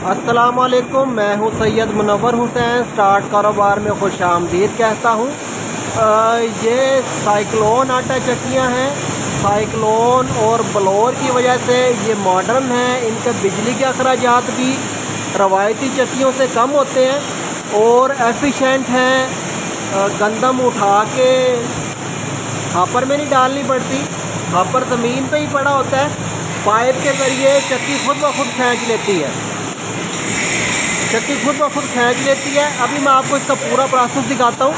अस्सलाम वालेकुम। मैं हूं सैयद मुनव्वर हुसैन। स्टार्ट कारोबार में खुश आमदीद कहता हूं। ये साइक्लोन आटा चक्कियां हैं। साइक्लोन और ब्लोर की वजह से ये मॉडर्न हैं। इनके बिजली के अखराजात भी रवायती चक्कियों से कम होते हैं और एफिशिएंट हैं। गंदम उठा के हापर में नहीं डालनी पड़ती, हापर ज़मीन पे ही पड़ा होता है। पाइप के ज़रिए चक्की खुद ब खुद खींच लेती है। चक्की खुद ब खुद खींच लेती है। अभी मैं आपको इसका पूरा प्रोसेस दिखाता हूँ।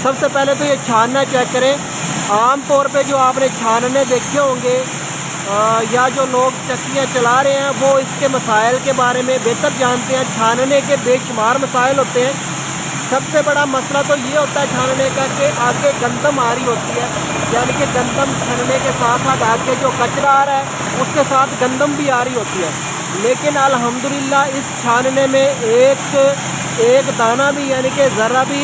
सबसे पहले तो ये छानना चेक करें। आम तौर पे जो आपने छानने देखे होंगे या जो लोग चक्कियाँ चला रहे हैं वो इसके मसाइल के बारे में बेहतर जानते हैं। छानने के बेशुमार मसाइल होते हैं। सबसे बड़ा मसला तो ये होता है छानने का कि आगे गंदम आ रही होती है, यानी कि गंदम छानने के साथ साथ आगे जो कचरा आ रहा है उसके साथ गंदम भी आ रही होती है। लेकिन अल्हम्दुलिल्लाह इस छानने में एक दाना भी, यानी कि ज़रा भी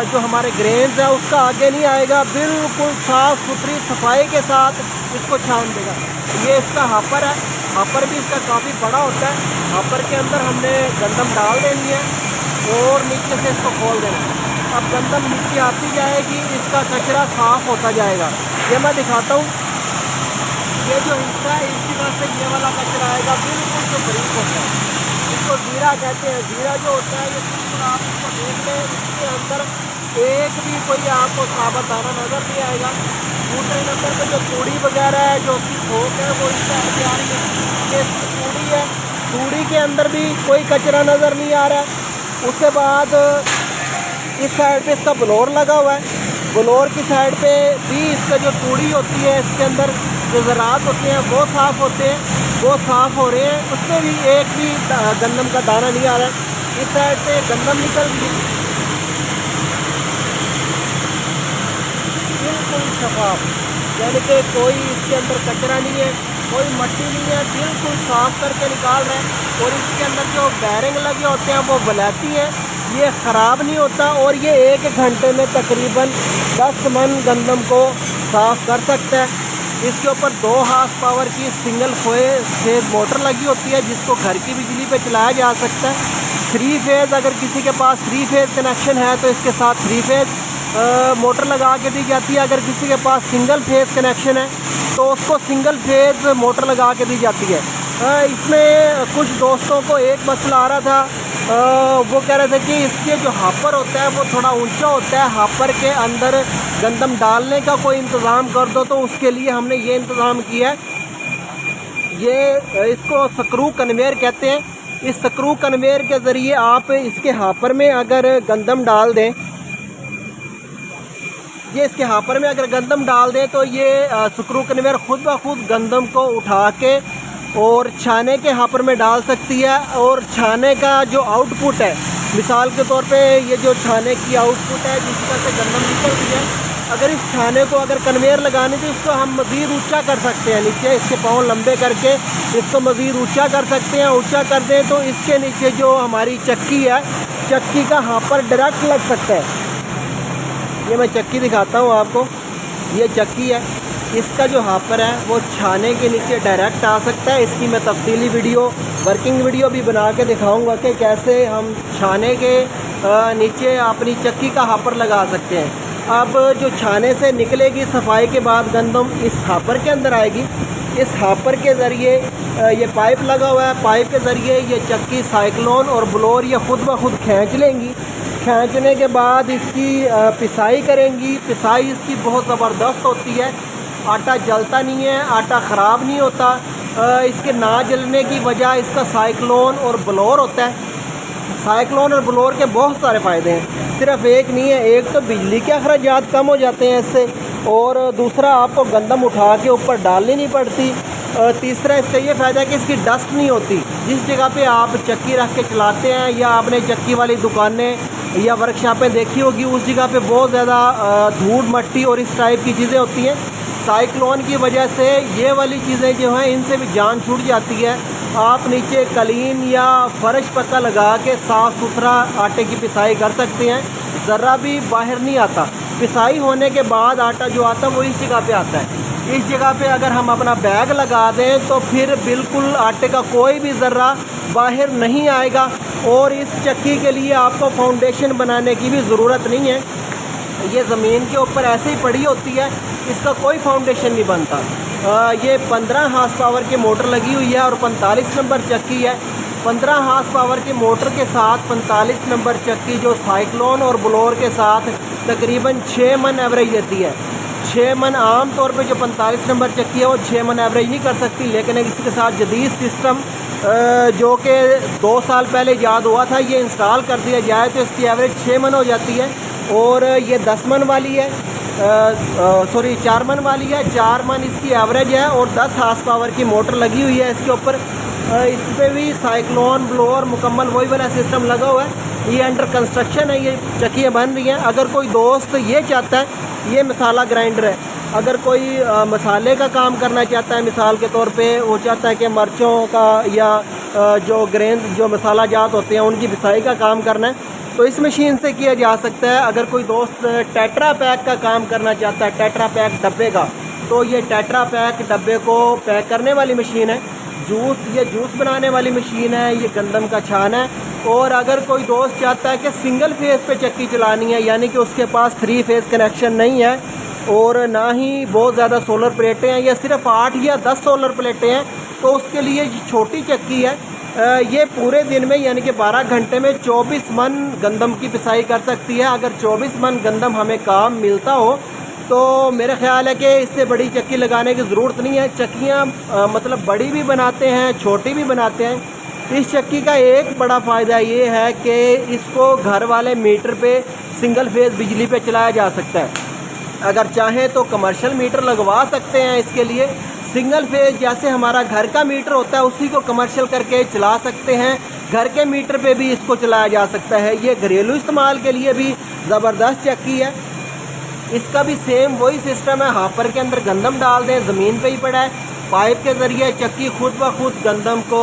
जो हमारे ग्रेन्स है उसका आगे नहीं आएगा। बिल्कुल साफ़ सुथरी सफाई के साथ इसको छान देगा। ये इसका हापर है। हापर भी इसका काफ़ी बड़ा होता है। हापर के अंदर हमने गंदम डाल देनी है और नीचे से इसको खोल देना है। अब गंदम नीचे आती जाएगी, इसका कचरा साफ़ होता जाएगा। ये मैं दिखाता हूँ। ये जो हिस्सा है इसकी वजह से ये वाला कचरा आएगा, बिल्कुल जो बरीक होता है। इसको जीरा कहते हैं। जीरा जो होता है ये बिल्कुल आप इसको देख लें, इसके अंदर एक भी कोई आपको साबुत दाना नज़र नहीं आएगा। दूसरे नंबर पर जो तूड़ी वगैरह है, जो उसकी थोक है, वो इससे आगे आ रही है। ये तूड़ी है, तूड़ी के अंदर भी कोई कचरा नज़र नहीं आ रहा है। उसके बाद इस साइड पे इसका ब्लोर लगा हुआ है। ब्लोर की साइड पे भी इसका जो तूड़ी होती है, इसके अंदर जो ज़रात होते हैं वो साफ़ होते हैं, वो साफ़ हो रहे हैं। उसमें भी एक भी गंदम का दाना नहीं आ रहा है। इस साइड से गंदम निकल रही है, बिल्कुल शफाफ, यानी कि कोई इसके अंदर कचरा नहीं है, कोई मट्टी नहीं है, बिल्कुल साफ़ करके निकाल रहे हैं। और इसके अंदर जो बैरिंग लगे होते हैं वो वलायती हैं, ये ख़राब नहीं होता। और ये 1 घंटे में तकरीबन 10 मन गंदम को साफ़ कर सकता है। इसके ऊपर 2 हार्स पावर की सिंगल फेज मोटर लगी होती है जिसको घर की बिजली पे चलाया जा सकता है। 3 फेज़, अगर किसी के पास 3 फेज़ कनेक्शन है तो इसके साथ 3 फेज़ मोटर लगा के दी जाती है। अगर किसी के पास सिंगल फेज़ कनेक्शन है तो उसको सिंगल फेज़ मोटर लगा के दी जाती है। इसमें कुछ दोस्तों को एक मसला आ रहा था, वो कह रहे थे कि इसके जो हापर होता है वो थोड़ा ऊंचा होता है, हापर के अंदर गंदम डालने का कोई इंतज़ाम कर दो। तो उसके लिए हमने ये इंतज़ाम किया है। ये इसको स्क्रू कन्वेयर कहते हैं। इस स्क्रू कन्वेयर के ज़रिए आप इसके हापर में अगर गंदम डाल दें, ये इसके हापर में अगर गंदम डाल दें तो ये स्क्रू कन्वेयर खुद ब खुद गंदम को उठा के और छाने के हापर में डाल सकती है। और छाने का जो आउटपुट है, मिसाल के तौर पे ये जो छाने की आउटपुट है जिसका से गंदम निकलती है, अगर इस छाने को अगर कन्वेयर लगाने तो इसको हम मज़ीद ऊंचा कर सकते हैं। नीचे इसके पाँव लंबे करके इसको मज़ीद ऊंचा कर सकते हैं। ऊंचा कर दें तो इसके नीचे जो हमारी चक्की है, चक्की का हापर डायरेक्ट लग सकता है। ये मैं चक्की दिखाता हूँ आपको। ये चक्की है, इसका जो हापर है वो छाने के नीचे डायरेक्ट आ सकता है। इसकी मैं तफसीली वीडियो, वर्किंग वीडियो भी बना के दिखाऊंगा कि कैसे हम छाने के नीचे अपनी चक्की का हापर लगा सकते हैं। अब जो छाने से निकलेगी सफाई के बाद गंदम इस हापर के अंदर आएगी। इस हापर के ज़रिए ये पाइप लगा हुआ है, पाइप के ज़रिए ये चक्की साइक्लोन और ब्लोर ये खुद ब खुद खींच लेंगी। खींचने के बाद इसकी पिसाई करेंगी। पिसाई इसकी बहुत ज़बरदस्त होती है। आटा जलता नहीं है, आटा ख़राब नहीं होता। इसके ना जलने की वजह इसका साइक्लोन और ब्लोर होता है। साइक्लोन और ब्लोर के बहुत सारे फ़ायदे हैं, सिर्फ एक नहीं है। एक तो बिजली के अखराजात कम हो जाते हैं इससे, और दूसरा आपको गंदम उठा के ऊपर डालनी नहीं पड़ती। तीसरा इसका ये फ़ायदा है कि इसकी डस्ट नहीं होती। जिस जगह पे आप चक्की रख के चलाते हैं या आपने चक्की वाली दुकानें या वर्कशॉपें देखी होगी, उस जगह पे बहुत ज़्यादा धूल मट्टी और इस टाइप की चीज़ें होती हैं। साइक्लोन की वजह से ये वाली चीज़ें जो हैं इनसे भी जान छूट जाती है। आप नीचे कलीन या फर्श पक्का लगा के साफ़ सुथरा आटे की पिसाई कर सकते हैं, ज़रा भी बाहर नहीं आता। पिसाई होने के बाद आटा जो आता है वो इस जगह पे आता है। इस जगह पे अगर हम अपना बैग लगा दें तो फिर बिल्कुल आटे का कोई भी ज़र्रा बाहर नहीं आएगा। और इस चक्की के लिए आपको फाउंडेशन बनाने की भी ज़रूरत नहीं है, ये ज़मीन के ऊपर ऐसे ही पड़ी होती है, इसका कोई फाउंडेशन नहीं बनता। ये 15 हार्स पावर की मोटर लगी हुई है और 45 नंबर चक्की है। 15 हार्स पावर की मोटर के साथ 45 नंबर चक्की जो साइक्लोन और ब्लोअर के साथ तकरीबन 6 मन एवरेज देती है। 6 मन आम तौर पे जो 45 नंबर चक्की है वो 6 मन एवरेज नहीं कर सकती, लेकिन इसके साथ जदीद सिस्टम जो कि 2 साल पहले ईजाद हुआ था, ये इंस्टॉल कर दिया जाए तो इसकी एवरेज 6 मन हो जाती है। और ये 10 मन वाली है, सॉरी 4 मन वाली है, 4 मन इसकी एवरेज है और 10 हार्स पावर की मोटर लगी हुई है इसके ऊपर। इस पर भी साइक्लोन ब्लोअर मुकम्मल वही वाला सिस्टम लगा हुआ है। ये अंडर कंस्ट्रक्शन है, ये चक्कियाँ बन रही हैं। अगर कोई दोस्त ये चाहता है, ये मसाला ग्राइंडर है, अगर कोई मसाले का काम करना चाहता है, मिसाल के तौर पे वो चाहता है कि मिर्चों का या जो ग्रेन जो मसाला जात होते हैं उनकी पिसाई का काम करना है, तो इस मशीन से किया जा सकता है। अगर कोई दोस्त टेट्रा पैक का काम करना चाहता है, टेट्रा पैक डब्बे का, तो ये टेट्रा पैक डब्बे को पैक करने वाली मशीन है। ये जूस बनाने वाली मशीन है, ये गंदम का छान है। और अगर कोई दोस्त चाहता है कि सिंगल फेज़ पे चक्की चलानी है, यानी कि उसके पास 3 फेज़ कनेक्शन नहीं है और ना ही बहुत ज़्यादा सोलर प्लेटें हैं या सिर्फ 8 या 10 सोलर प्लेटें हैं, तो उसके लिए छोटी चक्की है। ये पूरे दिन में यानी कि 12 घंटे में 24 मन गंदम की पिसाई कर सकती है। अगर 24 मन गंदम हमें काम मिलता हो तो मेरा ख्याल है कि इससे बड़ी चक्की लगाने की ज़रूरत नहीं है। चक्कियाँ मतलब बड़ी भी बनाते हैं, छोटी भी बनाते हैं। इस चक्की का एक बड़ा फ़ायदा ये है कि इसको घर वाले मीटर पे सिंगल फेज़ बिजली पे चलाया जा सकता है। अगर चाहें तो कमर्शियल मीटर लगवा सकते हैं इसके लिए। सिंगल फेज़ जैसे हमारा घर का मीटर होता है उसी को कमर्शियल करके चला सकते हैं। घर के मीटर पे भी इसको चलाया जा सकता है। ये घरेलू इस्तेमाल के लिए भी ज़बरदस्त चक्की है। इसका भी सेम वही सिस्टम है, हापर के अंदर गंदम डाल दें, ज़मीन पे ही पड़ा है, पाइप के ज़रिए चक्की खुद ब खुद गंदम को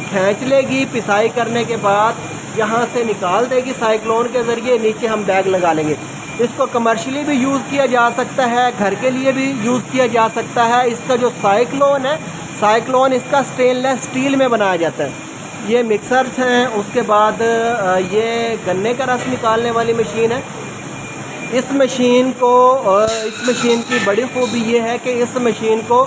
खींच लेगी। पिसाई करने के बाद यहाँ से निकाल देगी साइक्लोन के ज़रिए, नीचे हम बैग लगा लेंगे। इसको कमर्शियली भी यूज़ किया जा सकता है, घर के लिए भी यूज़ किया जा सकता है। इसका जो साइक्लोन है, साइक्लोन इसका स्टेनलेस स्टील में बनाया जाता है। ये मिक्सर्स हैं, उसके बाद ये गन्ने का रस निकालने वाली मशीन है। इस मशीन की बड़ी खूबी ये है कि इस मशीन को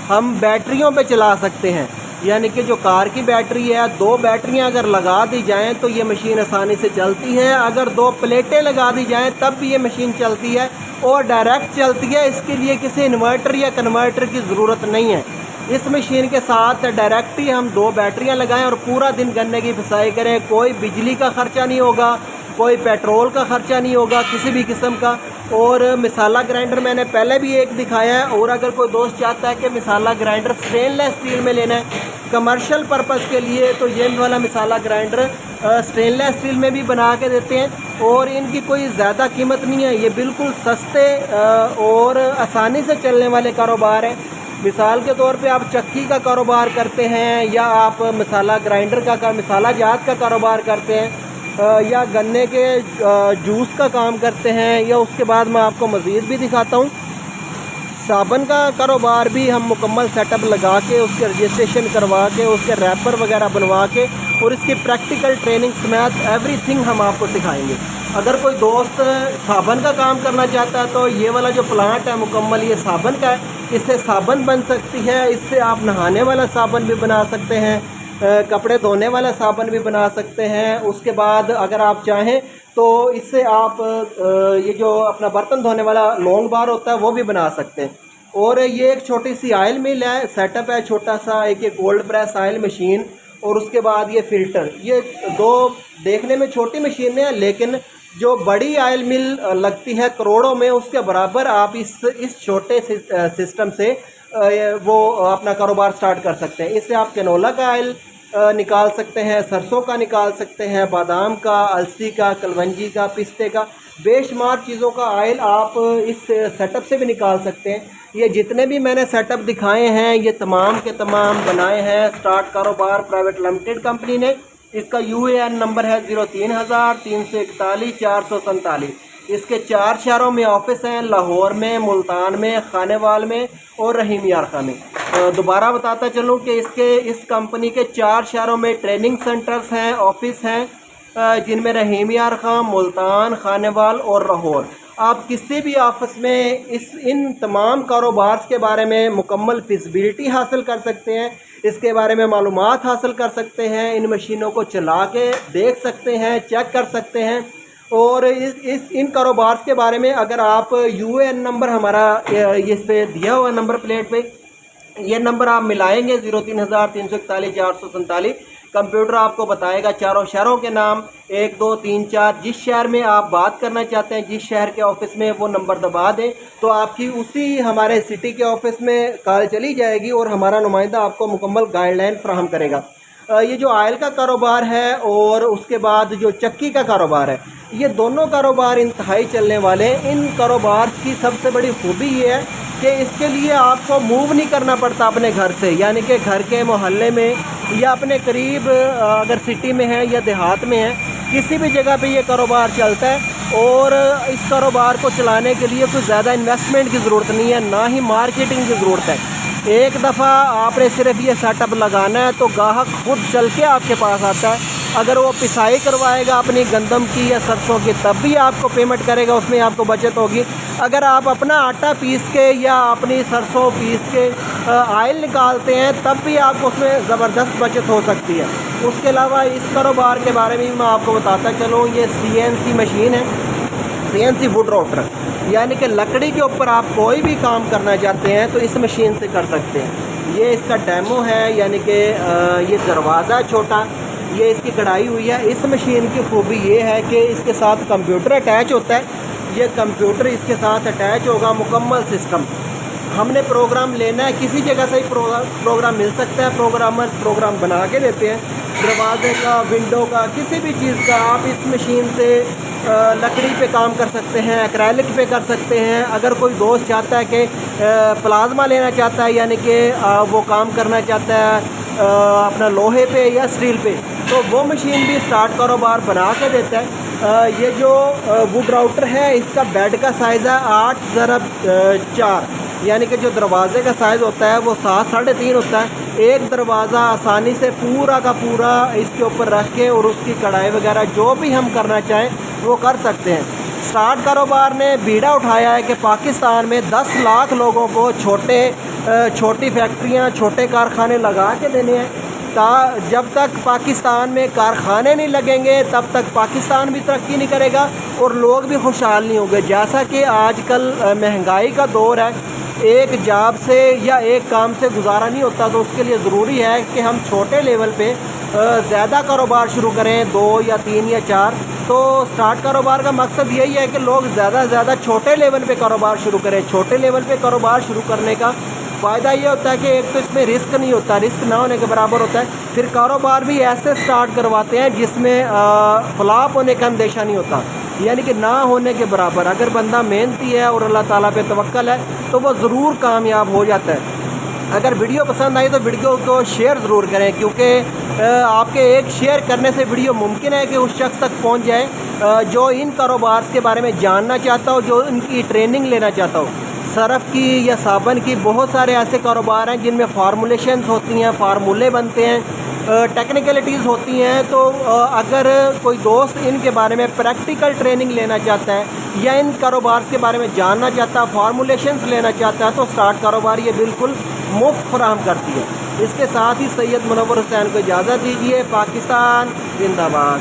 हम बैटरियों पे चला सकते हैं, यानी कि जो कार की बैटरी है, 2 बैटरियां अगर लगा दी जाएं तो ये मशीन आसानी से चलती है। अगर 2 प्लेटें लगा दी जाएं तब भी ये मशीन चलती है और डायरेक्ट चलती है। इसके लिए किसी इन्वर्टर या कन्वर्टर की ज़रूरत नहीं है। इस मशीन के साथ डायरेक्ट ही हम 2 बैटरियां लगाएं और पूरा दिन गन्ने की पिसाई करें। कोई बिजली का ख़र्चा नहीं होगा, कोई पेट्रोल का ख़र्चा नहीं होगा किसी भी किस्म का। और मिसाला ग्राइंडर मैंने पहले भी एक दिखाया है। और अगर कोई दोस्त चाहता है कि मिसाला ग्राइंडर स्टेनलेस स्टील में लेना है कमर्शियल पर्पज़ के लिए, तो ये वाला मिसाला ग्राइंडर स्टेनलेस स्टील में भी बना के देते हैं और इनकी कोई ज़्यादा कीमत नहीं है। ये बिल्कुल सस्ते और आसानी से चलने वाले कारोबार हैं। मिसाल के तौर पे आप चक्की का कारोबार करते हैं या आप मिसाला ग्राइंडर का मिसाला जात का कारोबार करते हैं या गन्ने के जूस का काम करते हैं, या उसके बाद मैं आपको मज़ीद भी दिखाता हूँ। साबन का कारोबार भी हम मुकम्मल सेटअप लगा के उसके रजिस्ट्रेशन करवा के उसके रैपर वगैरह बनवा के और इसकी प्रैक्टिकल ट्रेनिंग समेत एवरीथिंग हम आपको सिखाएंगे। अगर कोई दोस्त साबन का काम करना चाहता है तो ये वाला जो प्लांट है मुकम्मल ये साबन का है। इससे साबन बन सकती है, इससे आप नहाने वाला साबन भी बना सकते हैं, कपड़े धोने वाला साबन भी बना सकते हैं। उसके बाद अगर आप चाहें तो इससे आप ये जो अपना बर्तन धोने वाला लॉन्ग बार होता है वो भी बना सकते हैं। और ये एक छोटी सी ऑयल मिल है, सेटअप है छोटा सा, एक ये कोल्ड प्रेस ऑयल मशीन और उसके बाद ये फ़िल्टर। ये 2 देखने में छोटी मशीनें हैं, लेकिन जो बड़ी ऑयल मिल लगती है करोड़ों में, उसके बराबर आप इस छोटे सिस्टम से वो अपना कारोबार स्टार्ट कर सकते हैं। इससे आप कैनोला का ऑयल निकाल सकते हैं, सरसों का निकाल सकते हैं, बादाम का, अलसी का, कलवंजी का, पिस्ते का, बेशुमार चीज़ों का ऑयल आप इस सेटअप से भी निकाल सकते हैं। ये जितने भी मैंने सेटअप दिखाए हैं ये तमाम के तमाम बनाए हैं स्टार्ट कारोबार प्राइवेट लिमिटेड कंपनी ने। इसका UAN नंबर है 03,341 447। इसके 4 शहरों में ऑफिस हैं, लाहौर में, मुल्तान में, खानेवाल में और रहीम यार खां में। दोबारा बताता चलूँ कि इस कंपनी के 4 शहरों में ट्रेनिंग सेंटर्स हैं, ऑफिस हैं, जिनमें रहीम यार खां, मुल्तान, खानेवाल और लाहौर। आप किसी भी ऑफिस में इन तमाम कारोबार के बारे में मुकम्मल फिजिबिलिटी हासिल कर सकते हैं, इसके बारे में मालूमात हासिल कर सकते हैं, इन मशीनों को चला के देख सकते हैं, चेक कर सकते हैं। और इन कारोबार के बारे में अगर आप यूएएन नंबर हमारा इस पे दिया हुआ नंबर प्लेट पे, ये नंबर आप मिलाएंगे 03,341 कंप्यूटर आपको बताएगा चारों शहरों के नाम 1, 2, 3, 4। जिस शहर में आप बात करना चाहते हैं, जिस शहर के ऑफिस में, वो नंबर दबा दें तो आपकी उसी हमारे सिटी के ऑफिस में कॉल चली जाएगी और हमारा नुमाइंदा आपको मुकम्मल गाइडलाइन फ्राहम करेगा। ये जो ऑयल का कारोबार है और उसके बाद जो चक्की का कारोबार है, ये दोनों कारोबार इंतहाई चलने वाले हैं। इन कारोबार की सबसे बड़ी खूबी ये है कि इसके लिए आपको मूव नहीं करना पड़ता अपने घर से, यानी कि घर के मोहल्ले में या अपने करीब, अगर सिटी में है या देहात में है, किसी भी जगह पे ये कारोबार चलता है। और इस कारोबार को चलाने के लिए कोई ज़्यादा इन्वेस्टमेंट की ज़रूरत नहीं है, ना ही मार्केटिंग की ज़रूरत है। एक दफ़ा आपने सिर्फ ये सेटअप लगाना है तो ग्राहक खुद चल के आपके पास आता है। अगर वो पिसाई करवाएगा अपनी गंदम की या सरसों की, तब भी आपको पेमेंट करेगा, उसमें आपको बचत होगी। अगर आप अपना आटा पीस के या अपनी सरसों पीस के आयल निकालते हैं, तब भी आपको उसमें ज़बरदस्त बचत हो सकती है। उसके अलावा इस कारोबार के बारे में मैं आपको बताता चलूँ, ये CNC मशीन है, CNC वुड रोटर, यानी कि लकड़ी के ऊपर आप कोई भी काम करना चाहते हैं तो इस मशीन से कर सकते हैं। ये इसका डेमो है, यानी कि ये दरवाज़ा छोटा, ये इसकी कढ़ाई हुई है। इस मशीन की खूबी ये है कि इसके साथ कंप्यूटर अटैच होता है। ये कंप्यूटर इसके साथ अटैच होगा, मुकम्मल सिस्टम। हमने प्रोग्राम लेना है, किसी जगह से ही प्रोग्राम मिल सकता है, प्रोग्रामर प्रोग्राम बना के देते हैं। दरवाजे का, विंडो का, किसी भी चीज़ का आप इस मशीन से लकड़ी पे काम कर सकते हैं, एक्रेलिक पे कर सकते हैं। अगर कोई दोस्त चाहता है कि प्लाज्मा लेना चाहता है, यानी कि वो काम करना चाहता है अपना लोहे पे या स्टील पे, तो वो मशीन भी स्टार्ट कारोबार बना के देता है। ये जो वुड राउटर है, इसका बेड का साइज़ है 8x4, यानी कि जो दरवाजे का साइज़ होता है वो 7, 3.5 होता है। एक दरवाज़ा आसानी से पूरा का पूरा इसके ऊपर रख के और उसकी कढ़ाई वगैरह जो भी हम करना चाहें वो कर सकते हैं। स्टार्ट कारोबार ने बीड़ा उठाया है कि पाकिस्तान में 10 लाख लोगों को छोटी फैक्ट्रियां, छोटे कारखाने लगा के देने हैं। जब तक पाकिस्तान में कारखाने नहीं लगेंगे तब तक पाकिस्तान भी तरक्की नहीं करेगा और लोग भी खुशहाल नहीं होंगे। जैसा कि आजकल महंगाई का दौर है, एक जॉब से या एक काम से गुजारा नहीं होता, तो उसके लिए ज़रूरी है कि हम छोटे लेवल पे ज़्यादा कारोबार शुरू करें, 2 या 3 या 4। तो स्टार्ट कारोबार का मकसद यही है कि लोग ज़्यादा से ज़्यादा छोटे लेवल पे कारोबार शुरू करें। छोटे लेवल पे कारोबार शुरू करने का फ़ायदा ये होता है कि एक तो इसमें रिस्क नहीं होता, रिस्क ना होने के बराबर होता है। फिर कारोबार भी ऐसे स्टार्ट करवाते हैं जिसमें फ्लॉप होने का अंदेशा नहीं होता, यानी कि ना होने के बराबर। अगर बंदा मेहनती है और अल्लाह ताला पे तवक्कल है तो वो ज़रूर कामयाब हो जाता है। अगर वीडियो पसंद आई तो वीडियो को शेयर ज़रूर करें, क्योंकि आपके एक शेयर करने से वीडियो मुमकिन है कि उस शख्स तक पहुंच जाए जो इन कारोबार के बारे में जानना चाहता हो, जो इनकी ट्रेनिंग लेना चाहता हो। सरफ़ की या साबन की बहुत सारे ऐसे कारोबार हैं जिनमें फार्मूलेशंस होती हैं, फार्मूले बनते हैं, टेक्निकलिटीज़ होती हैं। तो अगर कोई दोस्त इनके बारे में प्रैक्टिकल ट्रेनिंग लेना चाहता है या इन कारोबार के बारे में जानना चाहता है, फार्मूलेशंस लेना चाहता है, तो स्टार्ट कारोबार ये बिल्कुल मुफ्त फराहम करती है। इसके साथ ही सैयद मुनव्वर हुसैन को इजाज़त दीजिए। पाकिस्तान जिंदाबाद।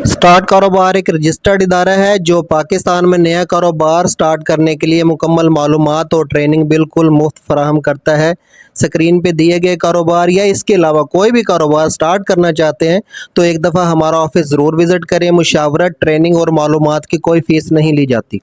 स्टार्ट कारोबार एक रजिस्टर्ड इदारा है जो पाकिस्तान में नया कारोबार स्टार्ट करने के लिए मुकम्मल मालूमात और ट्रेनिंग बिल्कुल मुफ्त फराहम करता है। स्क्रीन पे दिए गए कारोबार या इसके अलावा कोई भी कारोबार स्टार्ट करना चाहते हैं तो एक दफ़ा हमारा ऑफिस ज़रूर विज़िट करें। मुशावरत, ट्रेनिंग और मालूमात की कोई फ़ीस नहीं ली जाती।